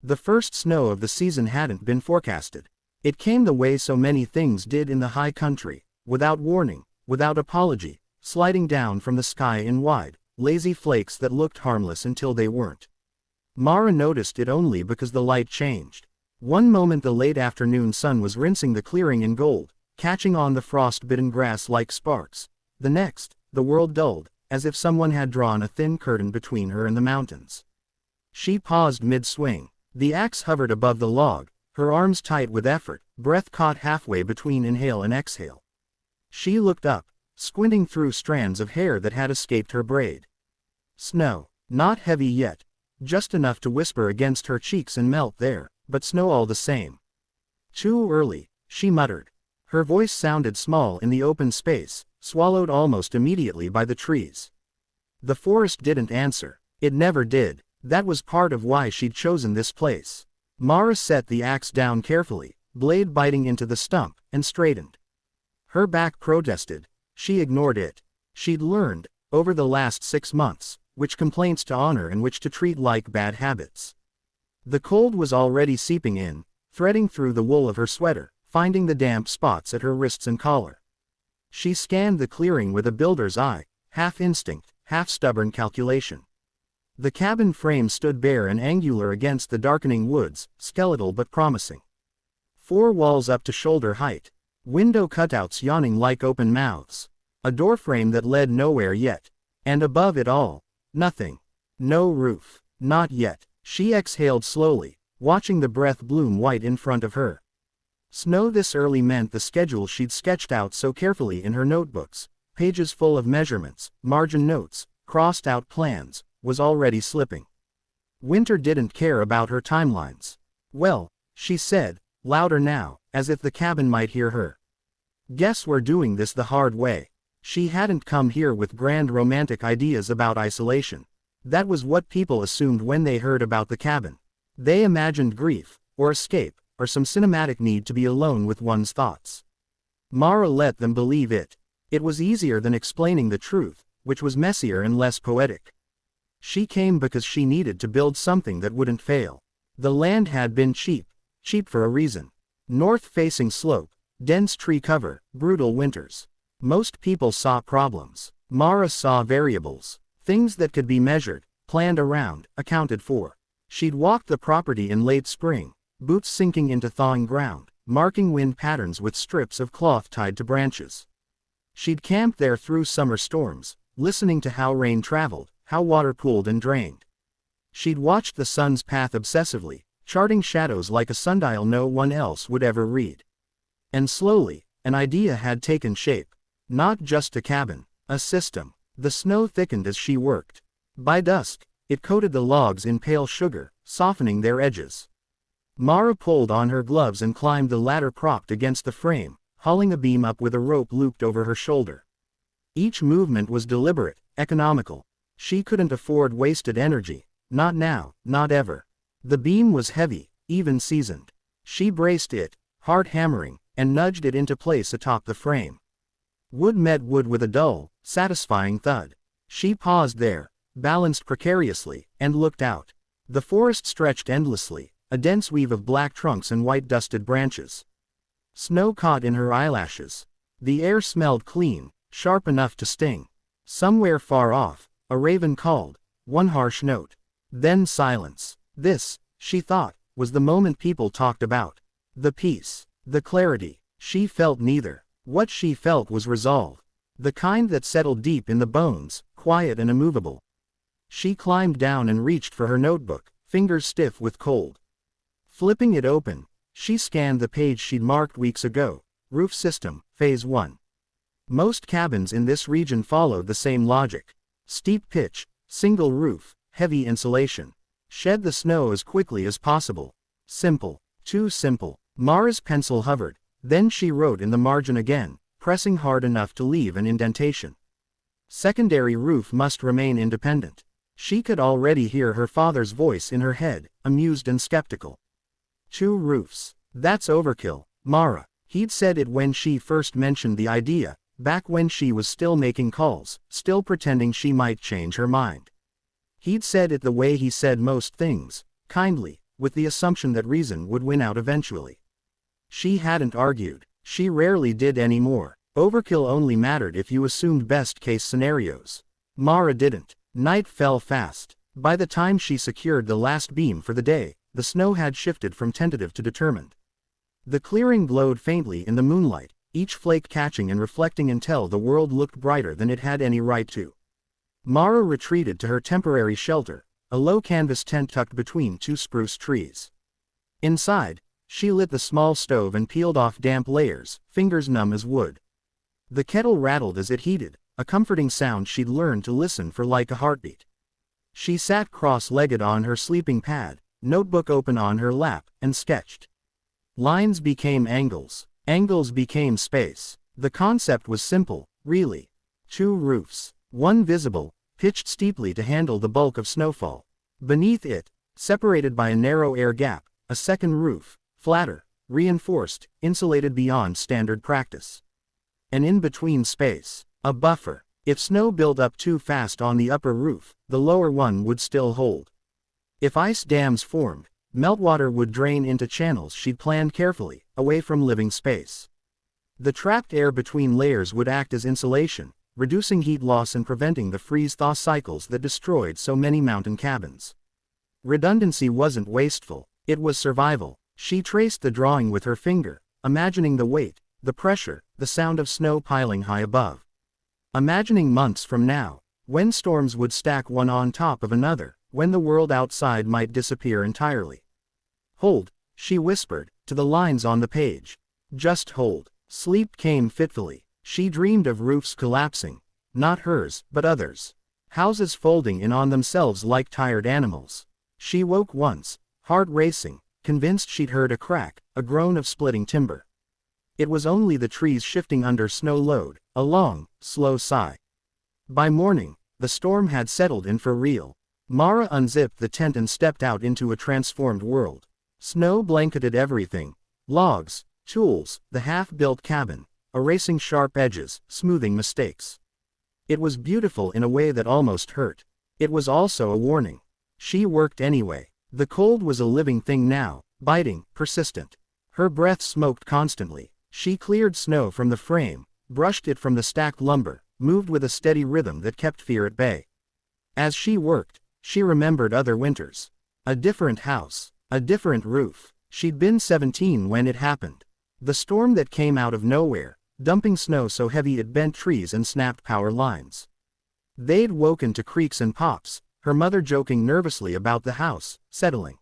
The first snow of the season hadn't been forecasted. It came the way so many things did in the high country, without warning, without apology, sliding down from the sky in wide, lazy flakes that looked harmless until they weren't. Mara noticed it only because the light changed. One moment the late afternoon sun was rinsing the clearing in gold, catching on the frost-bitten grass like sparks. The next, the world dulled, as if someone had drawn a thin curtain between her and the mountains. She paused mid-swing. The axe hovered above the log, her arms tight with effort, breath caught halfway between inhale and exhale. She looked up, squinting through strands of hair that had escaped her braid. Snow. Not heavy yet. Just enough to whisper against her cheeks and melt there, but snow all the same. Too early, she muttered. Her voice sounded small in the open space, swallowed almost immediately by the trees. The forest didn't answer. It never did. That was part of why she'd chosen this place. Mara set the axe down carefully, blade biting into the stump, and straightened. Her back protested. She ignored it. She'd learned, over the last 6 months, which complaints to honor and which to treat like bad habits. The cold was already seeping in, threading through the wool of her sweater, finding the damp spots at her wrists and collar. She scanned the clearing with a builder's eye, half instinct, half stubborn calculation. The cabin frame stood bare and angular against the darkening woods, skeletal but promising. 4 walls up to shoulder height. Window cutouts yawning like open mouths. A doorframe that led nowhere yet. And above it all, nothing. No roof. Not yet. She exhaled slowly, watching the breath bloom white in front of her. Snow this early meant the schedule she'd sketched out so carefully in her notebooks, pages full of measurements, margin notes, crossed out plans, was already slipping. Winter didn't care about her timelines. Well, she said, louder now, as if the cabin might hear her. Guess we're doing this the hard way. She hadn't come here with grand romantic ideas about isolation. That was what people assumed when they heard about the cabin. They imagined grief, or escape, or some cinematic need to be alone with one's thoughts. Mara let them believe it. It was easier than explaining the truth, which was messier and less poetic. She came because she needed to build something that wouldn't fail. The land had been cheap for a reason. North-facing slope, dense tree cover, brutal winters. Most people saw problems. Mara saw variables, things that could be measured, planned around, accounted for. She'd walked the property in late spring, boots sinking into thawing ground, marking wind patterns with strips of cloth tied to branches. She'd camped there through summer storms, listening to how rain traveled, how water pooled and drained. She'd watched the sun's path obsessively, charting shadows like a sundial no one else would ever read. And slowly, an idea had taken shape. Not just a cabin, a system. The snow thickened as she worked. By dusk, it coated the logs in pale sugar, softening their edges. Mara pulled on her gloves and climbed the ladder propped against the frame, hauling a beam up with a rope looped over her shoulder. Each movement was deliberate, economical. She couldn't afford wasted energy. Not now, not ever. The beam was heavy, even seasoned. She braced it, hard hammering, and nudged it into place atop the frame. Wood met wood with a dull, satisfying thud. She paused there, balanced precariously, and looked out. The forest stretched endlessly, a dense weave of black trunks and white dusted branches. Snow caught in her eyelashes. The air smelled clean, sharp enough to sting. Somewhere far off, a raven called, one harsh note. Then silence. This, she thought, was the moment people talked about. The peace, the clarity. She felt neither. What she felt was resolve. The kind that settled deep in the bones, quiet and immovable. She climbed down and reached for her notebook, fingers stiff with cold. Flipping it open, she scanned the page she'd marked weeks ago. Roof system, phase 1. Most cabins in this region followed the same logic. Steep pitch, single roof, heavy insulation. Shed the snow as quickly as possible. Simple. Too simple. Mara's pencil hovered. Then she wrote in the margin again, pressing hard enough to leave an indentation. Secondary roof must remain independent. She could already hear her father's voice in her head, amused and skeptical. 2 roofs. That's overkill, Mara. He'd said it when she first mentioned the idea, back when she was still making calls, still pretending she might change her mind. He'd said it the way he said most things, kindly, with the assumption that reason would win out eventually. She hadn't argued. She rarely did anymore. Overkill only mattered if you assumed best-case scenarios. Mara didn't. Night fell fast. By the time she secured the last beam for the day, the snow had shifted from tentative to determined. The clearing glowed faintly in the moonlight, each flake catching and reflecting until the world looked brighter than it had any right to. Mara retreated to her temporary shelter, a low canvas tent tucked between two spruce trees. Inside, she lit the small stove and peeled off damp layers, fingers numb as wood. The kettle rattled as it heated, a comforting sound she'd learned to listen for like a heartbeat. She sat cross-legged on her sleeping pad, notebook open on her lap, and sketched. Lines became angles. Angles became space. The concept was simple, really. Two roofs. One visible, pitched steeply to handle the bulk of snowfall. Beneath it, separated by a narrow air gap, a second roof, flatter, reinforced, insulated beyond standard practice. An in-between space. A buffer. If snow built up too fast on the upper roof, the lower one would still hold. If ice dams formed, meltwater would drain into channels she'd planned carefully, away from living space. The trapped air between layers would act as insulation, reducing heat loss and preventing the freeze-thaw cycles that destroyed so many mountain cabins. Redundancy wasn't wasteful, it was survival. She traced the drawing with her finger, imagining the weight, the pressure, the sound of snow piling high above. Imagining months from now, when storms would stack one on top of another, when the world outside might disappear entirely. Hold, she whispered, to the lines on the page. Just hold. Sleep came fitfully. She dreamed of roofs collapsing, not hers, but others. Houses folding in on themselves like tired animals. She woke once, heart racing, convinced she'd heard a crack, a groan of splitting timber. It was only the trees shifting under snow load, a long, slow sigh. By morning, the storm had settled in for real. Mara unzipped the tent and stepped out into a transformed world. Snow blanketed everything. Logs, tools, the half-built cabin, erasing sharp edges, smoothing mistakes. It was beautiful in a way that almost hurt. It was also a warning. She worked anyway. The cold was a living thing now, biting, persistent. Her breath smoked constantly. She cleared snow from the frame, brushed it from the stacked lumber, moved with a steady rhythm that kept fear at bay. As she worked, she remembered other winters. A different house, a different roof. She'd been 17 when it happened. The storm that came out of nowhere, dumping snow so heavy it bent trees and snapped power lines. They'd woken to creaks and pops, her mother joking nervously about the house, settling.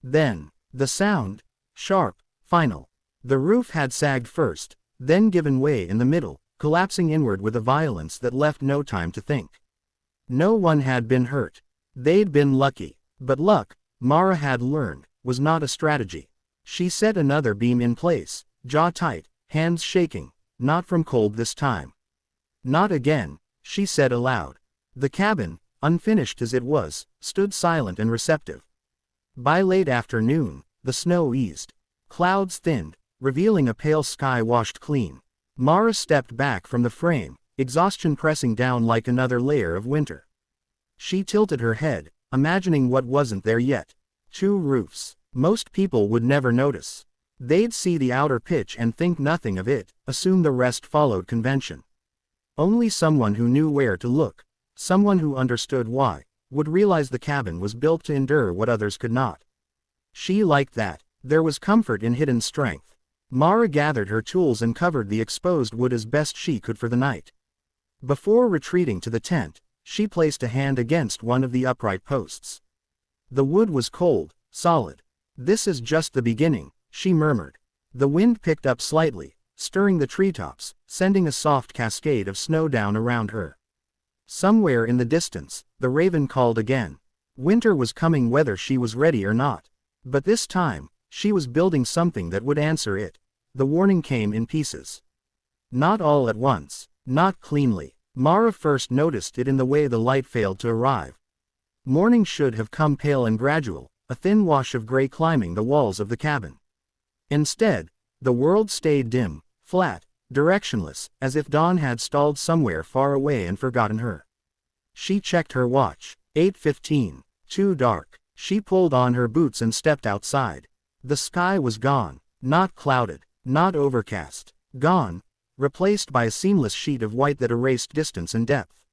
Then, the sound, sharp, final. The roof had sagged first, then given way in the middle, collapsing inward with a violence that left no time to think. No one had been hurt. They'd been lucky. But luck, Mara had learned, was not a strategy. She set another beam in place, jaw tight, hands shaking, not from cold this time. Not again, she said aloud. The cabin, unfinished as it was, stood silent and receptive. By late afternoon, the snow eased. Clouds thinned, revealing a pale sky washed clean. Mara stepped back from the frame, exhaustion pressing down like another layer of winter. She tilted her head, imagining what wasn't there yet. Two roofs. Most people would never notice. They'd see the outer pitch and think nothing of it, assume the rest followed convention. Only someone who knew where to look, someone who understood why, would realize the cabin was built to endure what others could not. She liked that. There was comfort in hidden strength. Mara gathered her tools and covered the exposed wood as best she could for the night. Before retreating to the tent, she placed a hand against one of the upright posts. The wood was cold, solid. This is just the beginning, she murmured. The wind picked up slightly, stirring the treetops, sending a soft cascade of snow down around her. Somewhere in the distance, the raven called again. Winter was coming whether she was ready or not. But this time, she was building something that would answer it. The warning came in pieces. Not all at once, not cleanly. Mara first noticed it in the way the light failed to arrive. Morning should have come pale and gradual, a thin wash of gray climbing the walls of the cabin. Instead, the world stayed dim, flat, directionless, as if dawn had stalled somewhere far away and forgotten her. She checked her watch. 8:15. Too dark. She pulled on her boots and stepped outside. The sky was gone. Not clouded, not overcast. Gone, replaced by a seamless sheet of white that erased distance and depth.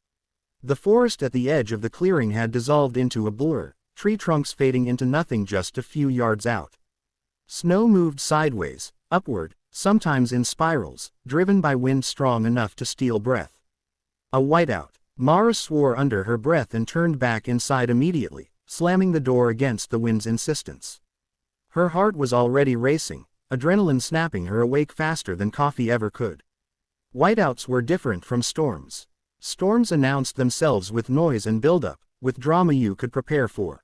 The forest at the edge of the clearing had dissolved into a blur, tree trunks fading into nothing just a few yards out. Snow moved sideways, upward, sometimes in spirals, driven by wind strong enough to steal breath. A whiteout. Mara swore under her breath and turned back inside immediately, slamming the door against the wind's insistence. Her heart was already racing, adrenaline snapping her awake faster than coffee ever could. Whiteouts were different from storms. Storms announced themselves with noise and buildup, with drama you could prepare for.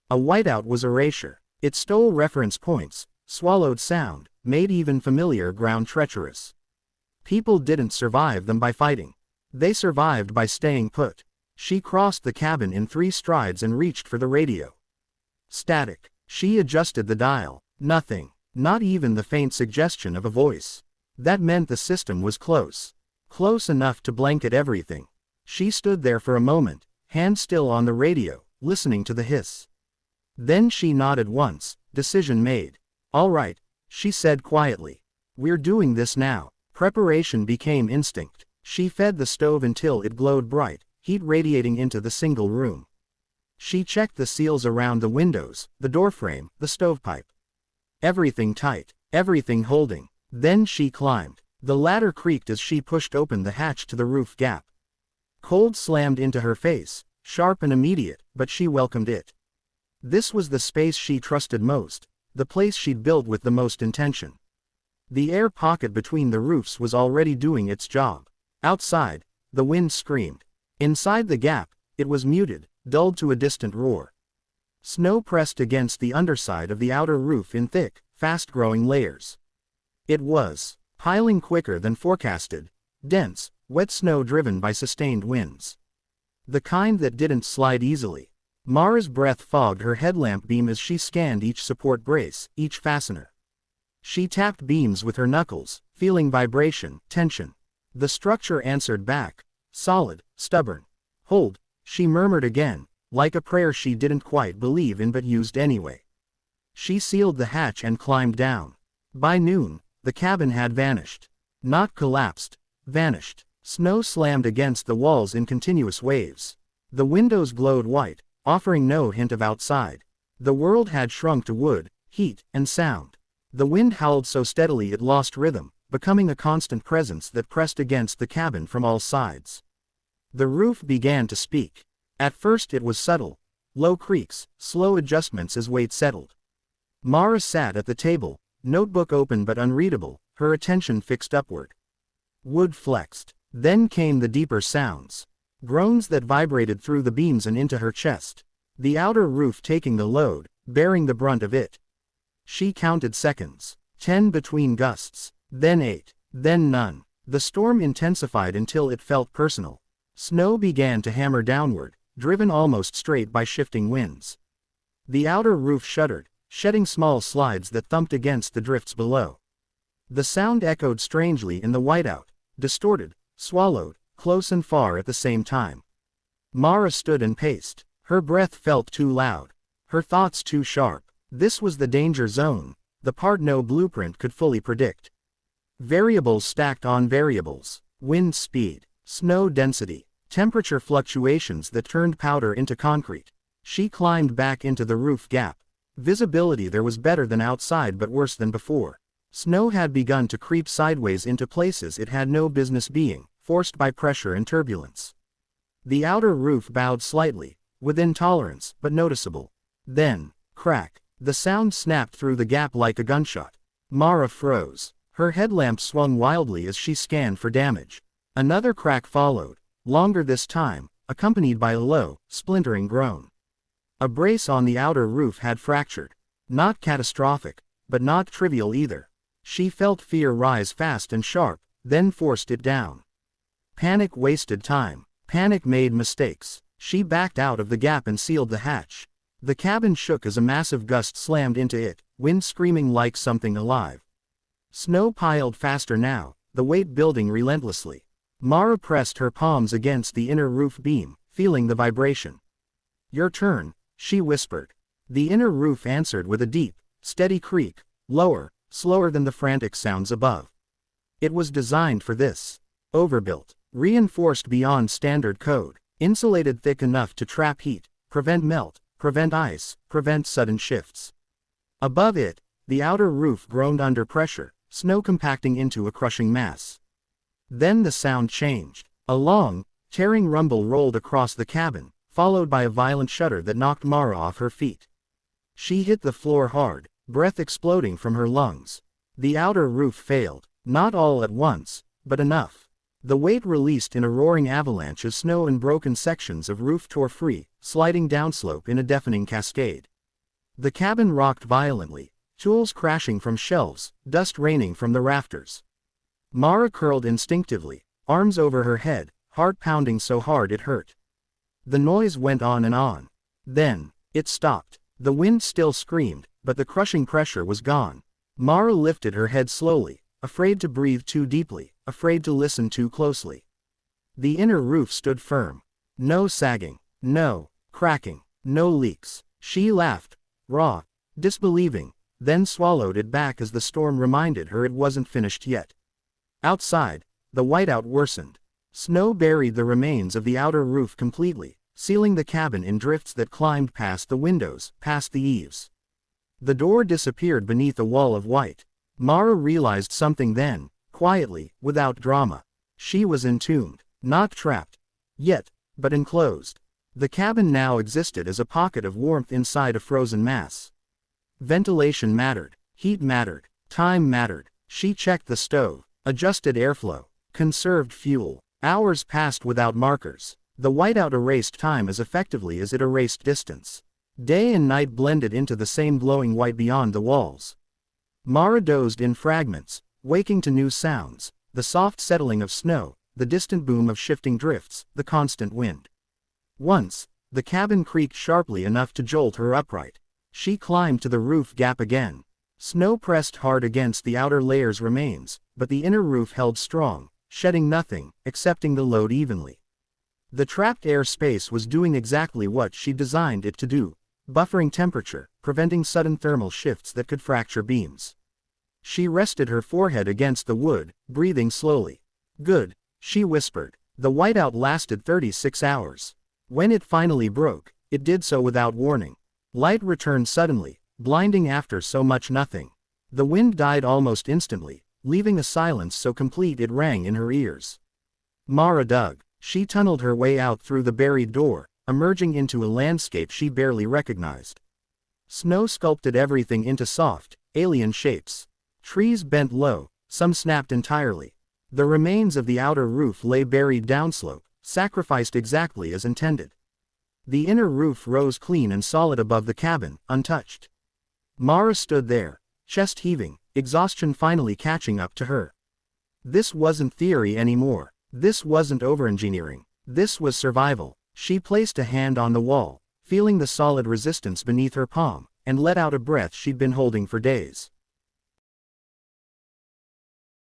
A whiteout was erasure. It stole reference points, swallowed sound, made even familiar ground treacherous. People didn't survive them by fighting. They survived by staying put. She crossed the cabin in 3 strides and reached for the radio. Static. She adjusted the dial. Nothing. Not even the faint suggestion of a voice. That meant the system was close. Close enough to blanket everything. She stood there for a moment, hand still on the radio, listening to the hiss. Then she nodded once, decision made. All right, she said quietly. We're doing this now. Preparation became instinct. She fed the stove until it glowed bright, heat radiating into the single room. She checked the seals around the windows, the doorframe, the stovepipe. Everything tight, everything holding. Then she climbed. The ladder creaked as she pushed open the hatch to the roof gap. Cold slammed into her face, sharp and immediate, but she welcomed it. This was the space she trusted most, the place she'd built with the most intention. The air pocket between the roofs was already doing its job. Outside, the wind screamed. Inside the gap, it was muted, dulled to a distant roar. Snow pressed against the underside of the outer roof in thick, fast-growing layers. It was piling quicker than forecasted, dense, wet snow driven by sustained winds. The kind that didn't slide easily. Mara's breath fogged her headlamp beam as she scanned each support brace, each fastener. She tapped beams with her knuckles, feeling vibration, tension. The structure answered back, solid, stubborn. Hold, she murmured again, like a prayer she didn't quite believe in but used anyway. She sealed the hatch and climbed down. By noon, the cabin had vanished. Not collapsed, vanished. Snow slammed against the walls in continuous waves. The windows glowed white, offering no hint of outside. The world had shrunk to wood, heat, and sound. The wind howled so steadily it lost rhythm, becoming a constant presence that pressed against the cabin from all sides. The roof began to speak. At first it was subtle. Low creaks, slow adjustments as weight settled. Mara sat at the table, notebook open but unreadable, her attention fixed upward. Wood flexed. Then came the deeper sounds. Groans that vibrated through the beams and into her chest. The outer roof taking the load, bearing the brunt of it. She counted seconds. 10 between gusts. Then 8. Then none. The storm intensified until it felt personal. Snow began to hammer downward, driven almost straight by shifting winds. The outer roof shuddered, shedding small slides that thumped against the drifts below. The sound echoed strangely in the whiteout, distorted, swallowed, close and far at the same time. Mara stood and paced. Her breath felt too loud. Her thoughts too sharp. This was the danger zone, the part no blueprint could fully predict. Variables stacked on variables. Wind speed, snow density, temperature fluctuations that turned powder into concrete. She climbed back into the roof gap. Visibility there was better than outside but worse than before. Snow had begun to creep sideways into places it had no business being, forced by pressure and turbulence. The outer roof bowed slightly, within tolerance, but noticeable. Then, crack. The sound snapped through the gap like a gunshot. Mara froze. Her headlamp swung wildly as she scanned for damage. Another crack followed, longer this time, accompanied by a low, splintering groan. A brace on the outer roof had fractured. Not catastrophic, but not trivial either. She felt fear rise fast and sharp, then forced it down. Panic wasted time. Panic made mistakes. She backed out of the gap and sealed the hatch. The cabin shook as a massive gust slammed into it, wind screaming like something alive. Snow piled faster now, the weight building relentlessly. Mara pressed her palms against the inner roof beam, feeling the vibration. Your turn, she whispered. The inner roof answered with a deep, steady creak, lower, slower than the frantic sounds above. It was designed for this. Overbuilt, reinforced beyond standard code, insulated thick enough to trap heat, prevent melt, prevent ice, prevent sudden shifts. Above it, the outer roof groaned under pressure, snow compacting into a crushing mass. Then the sound changed. A long, tearing rumble rolled across the cabin, followed by a violent shudder that knocked Mara off her feet. She hit the floor hard, breath exploding from her lungs. The outer roof failed, not all at once, but enough. The weight released in a roaring avalanche of snow and broken sections of roof tore free, sliding downslope in a deafening cascade. The cabin rocked violently, tools crashing from shelves, dust raining from the rafters. Mara curled instinctively, arms over her head, heart pounding so hard it hurt. The noise went on and on. Then, it stopped. The wind still screamed, but the crushing pressure was gone. Mara lifted her head slowly, afraid to breathe too deeply, afraid to listen too closely. The inner roof stood firm. No sagging, no cracking, no leaks. She laughed, raw, disbelieving, then swallowed it back as the storm reminded her it wasn't finished yet. Outside, the whiteout worsened. Snow buried the remains of the outer roof completely, sealing the cabin in drifts that climbed past the windows, past the eaves. The door disappeared beneath a wall of white. Mara realized something then, quietly, without drama. She was entombed, not trapped yet, but enclosed. The cabin now existed as a pocket of warmth inside a frozen mass. Ventilation mattered, heat mattered, time mattered. She checked the stove, adjusted airflow, conserved fuel. Hours passed without markers. The whiteout erased time as effectively as it erased distance. Day and night blended into the same glowing white beyond the walls. Mara dozed in fragments, waking to new sounds, the soft settling of snow, the distant boom of shifting drifts, the constant wind. Once, the cabin creaked sharply enough to jolt her upright. She climbed to the roof gap again. Snow pressed hard against the outer layer's remains, but the inner roof held strong, shedding nothing, accepting the load evenly. The trapped air space was doing exactly what she designed it to do, buffering temperature, preventing sudden thermal shifts that could fracture beams. She rested her forehead against the wood, breathing slowly. Good, she whispered. The whiteout lasted 36 hours. When it finally broke, it did so without warning. Light returned suddenly, blinding after so much nothing. The wind died almost instantly, leaving a silence so complete it rang in her ears. Mara dug. She tunneled her way out through the buried door, emerging into a landscape she barely recognized. Snow sculpted everything into soft, alien shapes. Trees bent low, some snapped entirely. The remains of the outer roof lay buried downslope, sacrificed exactly as intended. The inner roof rose clean and solid above the cabin, untouched. Mara stood there, chest heaving, exhaustion finally catching up to her. This wasn't theory anymore. This wasn't overengineering. This was survival. She placed a hand on the wall, feeling the solid resistance beneath her palm, and let out a breath she'd been holding for days.